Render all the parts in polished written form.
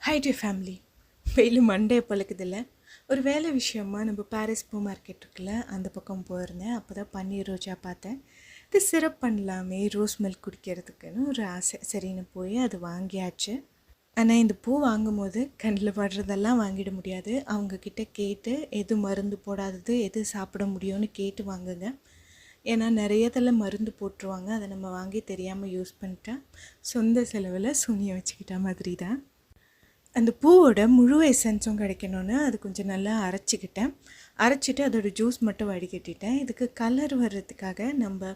High to family. வெயில் Monday பழுக்குதில்ல. ஒரு வேலை விஷயமா நம்ம பாரிஸ் பூ மார்க்கெட் இருக்குல்ல, அந்த பக்கம் போயிருந்தேன். அப்போ தான் பன்னீர் ரோஜா பார்த்தேன். இது சிரப் பண்ணலாமே ரோஸ் மில்க் குடிக்கிறதுக்குன்னு ஒரு ஆசை. சரின்னு போய் அது வாங்கியாச்சு. ஆனால் இந்த பூ வாங்கும்போது கண்ணில் படுறதெல்லாம் வாங்கிட முடியாது. அவங்கக்கிட்ட கேட்டு எது மருந்து போடாதது எது சாப்பிட முடியும்னு கேட்டு வாங்குங்க. ஏன்னா நிறையதில் மருந்து போட்டுருவாங்க. அதை நம்ம வாங்கி தெரியாமல் யூஸ் பண்ணிட்டா சொந்த செலவில் சூனியம் வச்சுக்கிட்ட மாதிரி தான். அந்த பூவோட முழு எசன்ஸும் கிடைக்கணுன்னு அது கொஞ்சம் நல்லா அரைச்சிட்டு அதோடய ஜூஸ் மட்டும் வடிகட்டிட்டேன். இதுக்கு கலர் வர்றதுக்காக நம்ம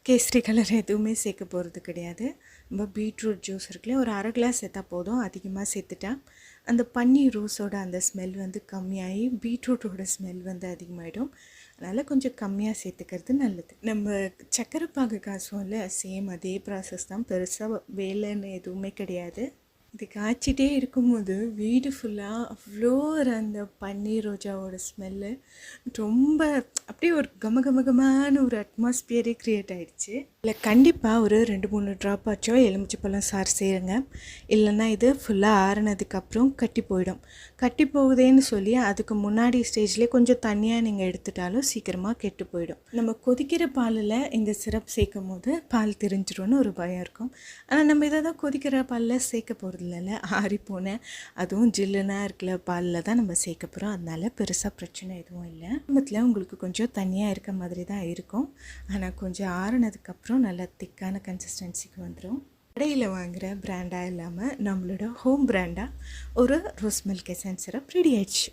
கேசரி கலர் எதுவுமே சேர்க்க போகிறது கிடையாது. நம்ம பீட்ரூட் ஜூஸ் இருக்குல்ல, ஒரு அரை கிளாஸ் சேர்த்தா போதும். அதிகமாக சேர்த்துட்டேன் அந்த பன்னீர் ரோஸோட அந்த ஸ்மெல் வந்து கம்மியாகி பீட்ரூட்டோட ஸ்மெல் வந்து அதிகமாகிடும். அதனால் கொஞ்சம் கம்மியாக சேர்த்துக்கிறது நல்லது. நம்ம சக்கரை பாகு காசும் இல்லை, சேம் அதே ப்ராசஸ் தான். பெருசாக வேலைன்னு எதுவுமே கிடையாது. இது காய்ச்சிட்டே இருக்கும்போது வீடு ஃபுல்லாக அவ்வளோ ஒரு அந்த பன்னீர் ரோஜாவோட ஸ்மெல்லு ரொம்ப அப்படியே ஒரு கமகமகமான ஒரு அட்மாஸ்பியரே க்ரியேட் ஆகிடுச்சு. இல்லை கண்டிப்பாக ஒரு 2-3 ட்ராப் ஆச்சோ எலுமிச்சப்பழம் சாறு சேருங்க. இல்லைன்னா இது ஃபுல்லாக ஆறுனதுக்கப்புறம் கட்டி போயிடும். கட்டி போகுதேன்னு சொல்லி அதுக்கு முன்னாடி ஸ்டேஜ்லேயே கொஞ்சம் தண்ணியாக நீங்கள் எடுத்துட்டாலும் சீக்கிரமாக கெட்டு போயிடும். நம்ம கொதிக்கிற பாலில் இந்த சிரப் சேர்க்கும் போது பால் தெரிஞ்சிடும்னு ஒரு பயம் இருக்கும். ஆனால் நம்ம இதை தான் கொதிக்கிற பாலில் சேர்க்க போகிறது இல்லைல்ல, ஆறிப்போனேன் அதுவும் ஜில்லுனா இருக்கிற பாலில் தான் நம்ம சேர்க்க போகிறோம். அதனால பெருசாக பிரச்சனை எதுவும் இல்லை. குடும்பத்தில் உங்களுக்கு கொஞ்சம் தனியாக இருக்க மாதிரி தான் இருக்கும். ஆனால் கொஞ்சம் ஆறுனதுக்கப்புறம் நல்லா திக்கான கன்சிஸ்டன்சிக்கு வந்துடும். கடையில் வாங்குகிற பிராண்டாக இல்லாமல் நம்மளோட ஹோம் பிராண்டாக ஒரு rose milk essence syrup ready ஆயிடுச்சு.